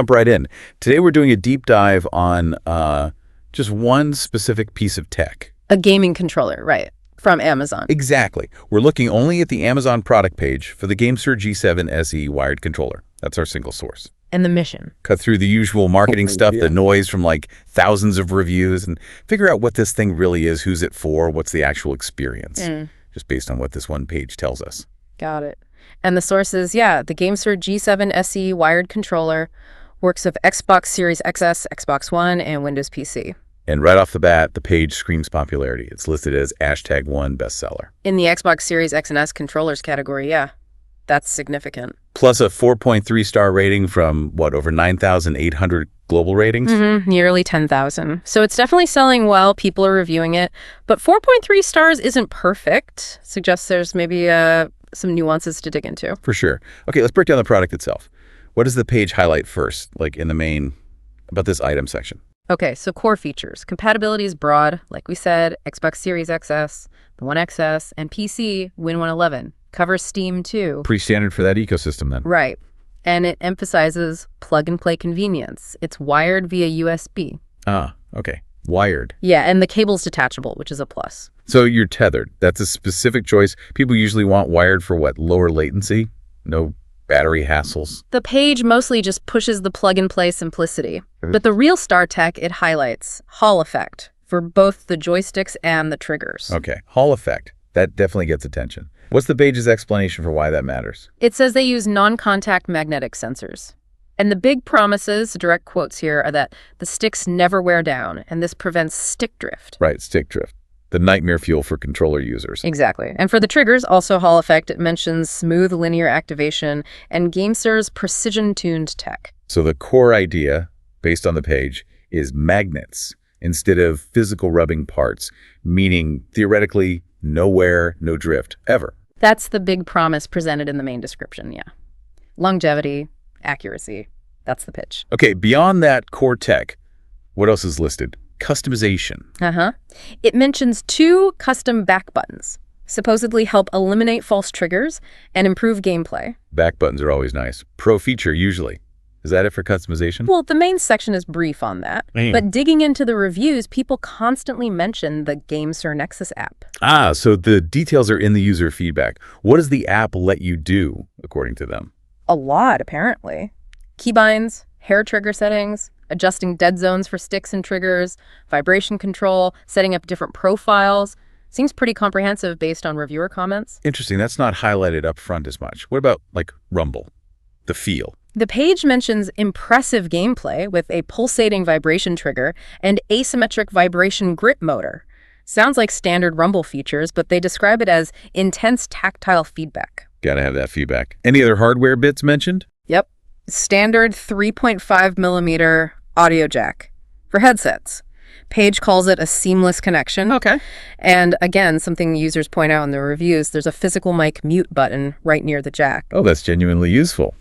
Jump right in. Today we're doing a deep dive on just one specific piece of tech. A gaming controller, right, from Amazon. Exactly. We're looking only at the Amazon product page for the GameSir G7 SE wired controller. That's our single source. And the mission. Cut through the usual marketing stuff, the noise from like thousands of reviews, and figure out what this thing really is, who's it for, what's the actual experience, just based on what this one page tells us. Got it. And the source is, the GameSir G7 SE wired controller works with Xbox Series XS, Xbox One, and Windows PC. And right off the bat, the page screams popularity. It's listed as #1 bestseller. In the Xbox Series X and S controllers category, that's significant. Plus a 4.3-star rating from, over 9,800 global ratings? Nearly 10,000. So it's definitely selling well. People are reviewing it. But 4.3 stars isn't perfect. Suggests there's maybe some nuances to dig into. For sure. Okay, let's break down the product itself. What does the page highlight first, like in the main, about this item section? Okay, so core features. Compatibility is broad, like we said, Xbox Series XS, the One XS, and PC Win 111. Covers Steam, too. Pretty standard for that ecosystem, then. Right. And it emphasizes plug-and-play convenience. It's wired via USB. Ah, okay. Wired. Yeah, and the cable's detachable, which is a plus. So you're tethered. That's a specific choice. People usually want wired for what? Lower latency? No battery hassles? The page mostly just pushes the plug-and-play simplicity. But the real star tech it highlights, Hall effect, for both the joysticks and the triggers. Okay, Hall effect. That definitely gets attention. What's the page's explanation for why that matters? It says they use non-contact magnetic sensors. And the big promises, direct quotes here, are that the sticks never wear down, and this prevents stick drift. Right, stick drift. The nightmare fuel for controller users. Exactly. And for the triggers, also Hall effect, it mentions smooth linear activation and GameSir's precision-tuned tech. So the core idea, based on the page, is magnets instead of physical rubbing parts, meaning theoretically no wear, no drift, ever. That's the big promise presented in the main description, Longevity, accuracy, that's the pitch. Okay, beyond that core tech, what else is listed? Customization. It mentions 2 custom back buttons, supposedly help eliminate false triggers and improve gameplay. Back buttons are always nice. Pro feature, usually. Is that it for customization? Well, the main section is brief on that. But digging into the reviews, people constantly mention the GameSir Nexus app. Ah, so the details are in the user feedback. What does the app let you do, according to them? A lot, apparently. Keybinds, hair trigger settings, adjusting dead zones for sticks and triggers, vibration control, setting up different profiles. Seems pretty comprehensive based on reviewer comments. Interesting. That's not highlighted up front as much. What about, like, rumble? The feel? The page mentions impressive gameplay with a pulsating vibration trigger and asymmetric vibration grip motor. Sounds like standard rumble features, but they describe it as intense tactile feedback. Gotta have that feedback. Any other hardware bits mentioned? Yep. Standard 3.5 millimeter audio jack for headsets. Page calls it a seamless connection. Okay. And again, something users point out in the reviews, there's a physical mic mute button right near the jack. Oh, that's genuinely useful.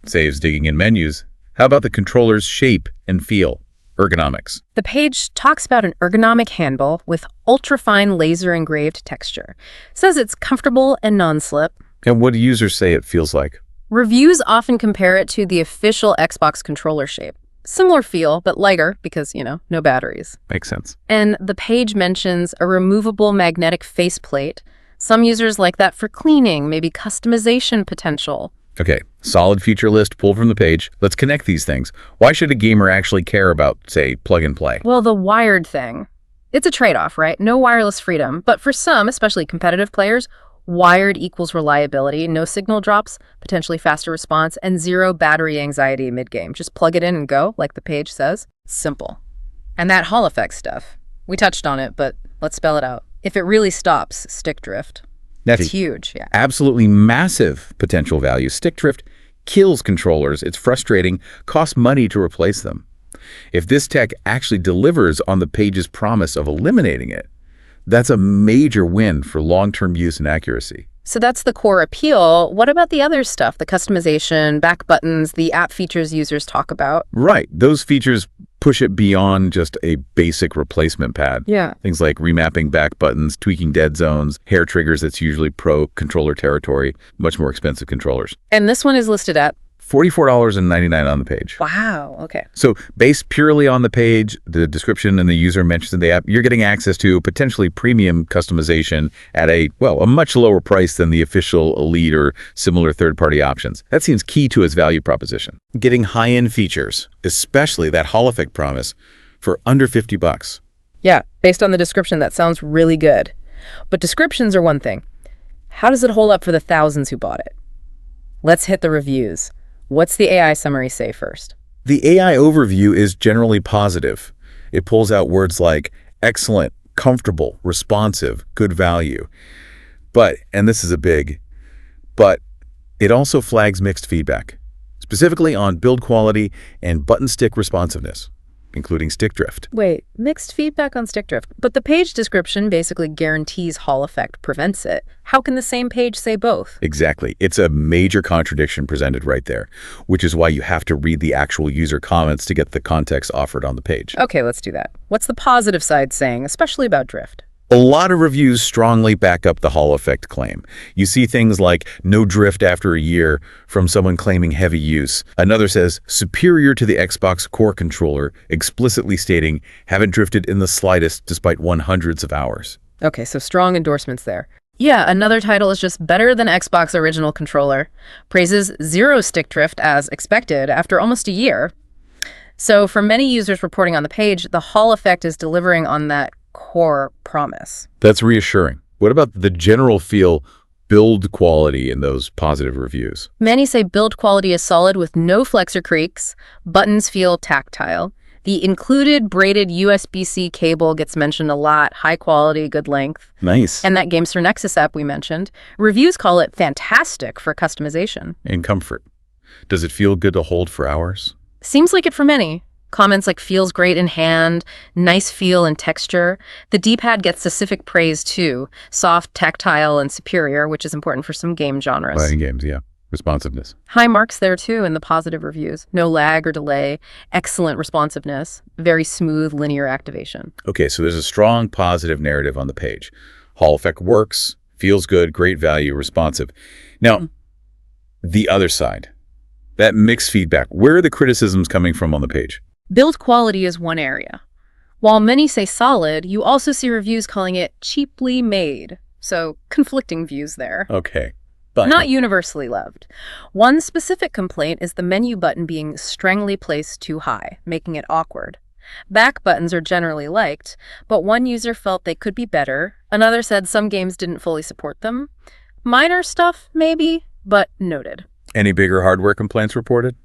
Saves digging in menus. How about the controller's shape and feel? Ergonomics. The page talks about an ergonomic handle with ultrafine laser engraved texture. Says it's comfortable and non-slip. And what do users say it feels like? Reviews often compare it to the official Xbox controller shape. Similar feel, but lighter because, no batteries. Makes sense. And the page mentions a removable magnetic faceplate. Some users like that for cleaning, maybe customization potential. Okay, solid feature list pulled from the page. Let's connect these things. Why should a gamer actually care about, say, plug and play? Well, the wired thing. It's a trade-off, right? No wireless freedom. But for some, especially competitive players, wired equals reliability, no signal drops, potentially faster response, and 0 battery anxiety mid-game. Just plug it in and go, like the page says. Simple. And that Hall effect stuff. We touched on it, but let's spell it out. If it really stops stick drift. That's huge, Absolutely massive potential value. Stick drift kills controllers. It's frustrating, costs money to replace them. If this tech actually delivers on the page's promise of eliminating it, that's a major win for long-term use and accuracy. So that's the core appeal. What about the other stuff? The customization, back buttons, the app features users talk about? Right. Those features push it beyond just a basic replacement pad. Yeah. Things like remapping back buttons, tweaking dead zones, hair triggers, that's usually pro controller territory, much more expensive controllers. And this one is listed at $44.99 on the page. Wow, okay. So based purely on the page, the description, and the user mentions in the app, you're getting access to potentially premium customization at a much lower price than the official Elite or similar third-party options. That seems key to its value proposition. Getting high-end features, especially that Hall effect promise, for under $50. Yeah, based on the description, that sounds really good. But descriptions are one thing. How does it hold up for the thousands who bought it? Let's hit the reviews. What's the AI summary say first? The AI overview is generally positive. It pulls out words like excellent, comfortable, responsive, good value. But, and this is a big, but it also flags mixed feedback, specifically on build quality and button stick responsiveness, including stick drift. Wait, mixed feedback on stick drift. But the page description basically guarantees Hall effect prevents it. How can the same page say both? Exactly. It's a major contradiction presented right there, which is why you have to read the actual user comments to get the context offered on the page. Okay, let's do that. What's the positive side saying, especially about drift? A lot of reviews strongly back up the Hall effect claim. You see things like no drift after a year from someone claiming heavy use. Another says superior to the Xbox core controller, explicitly stating haven't drifted in the slightest despite 100s of hours. Okay, so strong endorsements there. Yeah, another title is just better than Xbox original controller. Praises zero stick drift as expected after almost a year. So for many users reporting on the page, the Hall effect is delivering on that core promise. That's reassuring. What about the general feel build quality in those positive reviews? Many say build quality is solid with no flexor creaks, buttons feel tactile. The included braided USB-C cable gets mentioned a lot, high quality, good length. Nice. And that GameSir Nexus app we mentioned, reviews call it fantastic for customization. And comfort. Does it feel good to hold for hours? Seems like it for many. Comments like feels great in hand, nice feel and texture. The D-pad gets specific praise too. Soft, tactile, and superior, which is important for some game genres. Playing games, yeah. Responsiveness. High marks there too in the positive reviews. No lag or delay, excellent responsiveness, very smooth linear activation. Okay, so there's a strong positive narrative on the page. Hall effect works, feels good, great value, responsive. Now, the other side, that mixed feedback, where are the criticisms coming from on the page? Build quality is one area. While many say solid, you also see reviews calling it cheaply made. So conflicting views there. Okay. But Not universally loved. One specific complaint is the menu button being strangely placed too high, making it awkward. Back buttons are generally liked, but one user felt they could be better. Another said some games didn't fully support them. Minor stuff, maybe, but noted. Any bigger hardware complaints reported?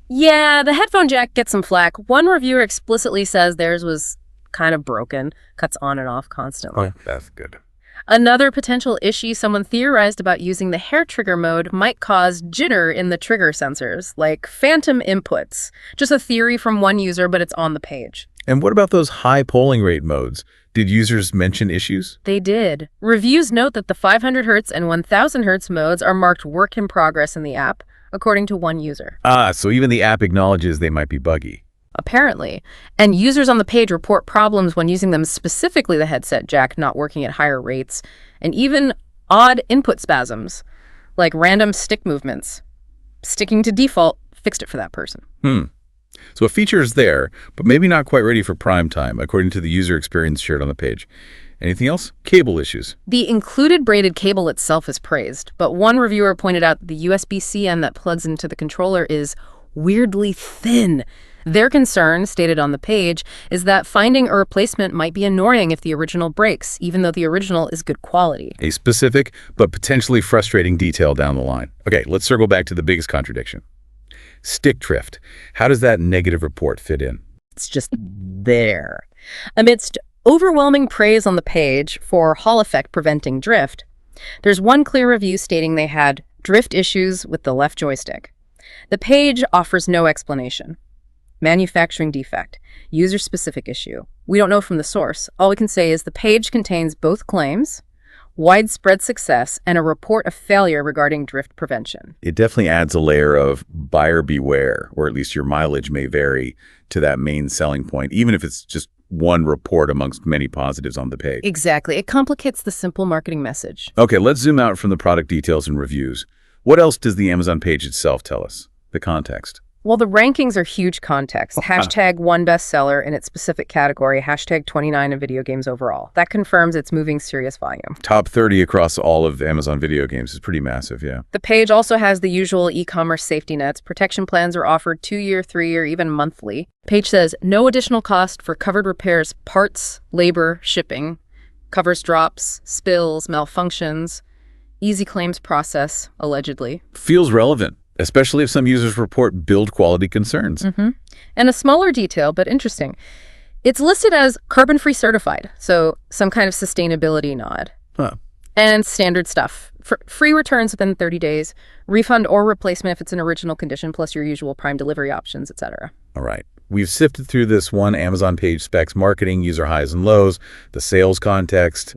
Yeah, the headphone jack gets some flack. One reviewer explicitly says theirs was kind of broken, cuts on and off constantly. That's good. Another potential issue someone theorized about using the hair trigger mode might cause jitter in the trigger sensors, like phantom inputs. Just a theory from one user, but it's on the page. And what about those high polling rate modes? Did users mention issues? They did. Reviews note that the 500 Hz and 1000 Hz modes are marked work in progress in the app, according to one user. So even the app acknowledges they might be buggy. Apparently. And users on the page report problems when using them, specifically the headset jack not working at higher rates, and even odd input spasms, like random stick movements. Sticking to default fixed it for that person. So a feature is there, but maybe not quite ready for prime time, according to the user experience shared on the page. Anything else? Cable issues. The included braided cable itself is praised, but one reviewer pointed out that the USB-C end that plugs into the controller is weirdly thin. Their concern, stated on the page, is that finding a replacement might be annoying if the original breaks, even though the original is good quality. A specific but potentially frustrating detail down the line. Okay, let's circle back to the biggest contradiction. Stick drift. How does that negative report fit in? It's just there. Amidst overwhelming praise on the page for Hall effect preventing drift, there's one clear review stating they had drift issues with the left joystick. The page offers no explanation. Manufacturing defect, user-specific issue. We don't know from the source. All we can say is the page contains both claims, widespread success, and a report of failure regarding drift prevention. It definitely adds a layer of buyer beware, or at least your mileage may vary to that main selling point, even if it's just one report amongst many positives on the page. Exactly. It complicates the simple marketing message. Okay, let's zoom out from the product details and reviews. What else does the Amazon page itself tell us? the context. Well, the rankings are huge context. Hashtag 1 bestseller in its specific category, hashtag 29 in video games overall. That confirms it's moving serious volume. Top 30 across all of Amazon video games is pretty massive, yeah. The page also has the usual e-commerce safety nets. Protection plans are offered 2-year, 3-year, even monthly. Page says no additional cost for covered repairs, parts, labor, shipping. Covers drops, spills, malfunctions. Easy claims process, allegedly. Feels relevant, especially if some users report build quality concerns. And a smaller detail, but interesting. It's listed as carbon-free certified, so some kind of sustainability nod. And standard stuff. Free returns within 30 days, refund or replacement if it's an original condition, plus your usual Prime delivery options, etc. All right. We've sifted through this one Amazon page specs, marketing, user highs and lows, the sales context.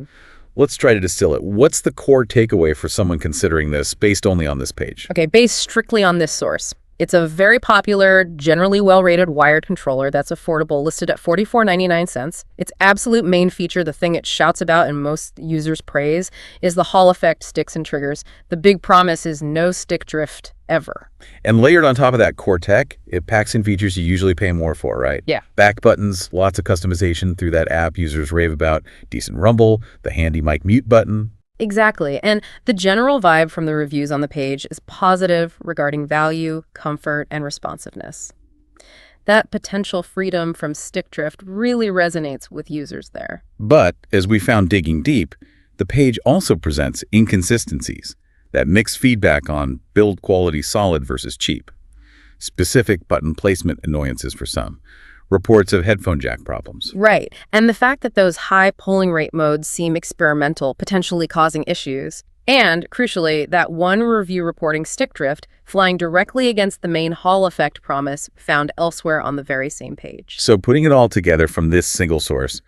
Let's try to distill it. What's the core takeaway for someone considering this based only on this page? Okay, based strictly on this source. It's a very popular, generally well-rated wired controller that's affordable, listed at $44.99. Its absolute main feature, the thing it shouts about and most users praise, is the Hall effect sticks and triggers. The big promise is no stick drift ever. And layered on top of that core tech, it packs in features you usually pay more for, right? Yeah. Back buttons, lots of customization through that app users rave about, decent rumble, the handy mic mute button. Exactly. And the general vibe from the reviews on the page is positive regarding value, comfort, and responsiveness. That potential freedom from stick drift really resonates with users there. But, as we found digging deep, the page also presents inconsistencies, that mixed feedback on build quality solid versus cheap, specific button placement annoyances for some, reports of headphone jack problems. Right. And the fact that those high polling rate modes seem experimental, potentially causing issues. And, crucially, that one review reporting stick drift flying directly against the main Hall effect promise found elsewhere on the very same page. So putting it all together from this single source,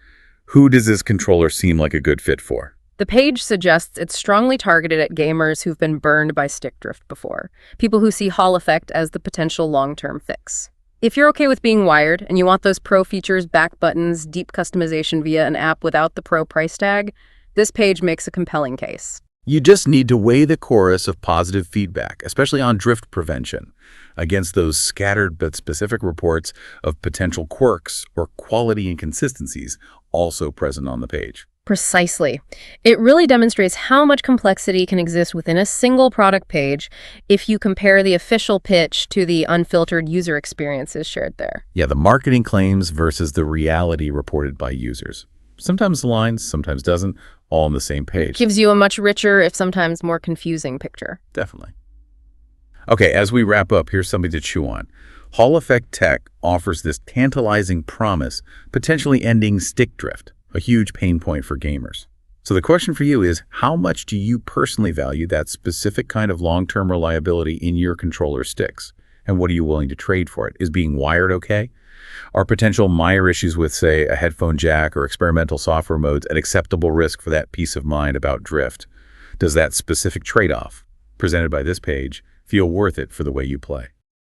who does this controller seem like a good fit for? The page suggests it's strongly targeted at gamers who've been burned by stick drift before, people who see Hall effect as the potential long-term fix. If you're okay with being wired and you want those pro features, back buttons, deep customization via an app without the pro price tag, this page makes a compelling case. You just need to weigh the chorus of positive feedback, especially on drift prevention, against those scattered but specific reports of potential quirks or quality inconsistencies also present on the page. Precisely. It really demonstrates how much complexity can exist within a single product page if you compare the official pitch to the unfiltered user experiences shared there. Yeah, the marketing claims versus the reality reported by users. Sometimes aligns, sometimes doesn't, all on the same page. Gives you a much richer, if sometimes more confusing picture. Definitely. Okay, as we wrap up, here's something to chew on. Hall effect tech offers this tantalizing promise, potentially ending stick drift, a huge pain point for gamers. So the question for you is, how much do you personally value that specific kind of long-term reliability in your controller sticks? And what are you willing to trade for it? Is being wired okay? Are potential mire issues with, say, a headphone jack or experimental software modes an acceptable risk for that peace of mind about drift? Does that specific trade-off, presented by this page, feel worth it for the way you play?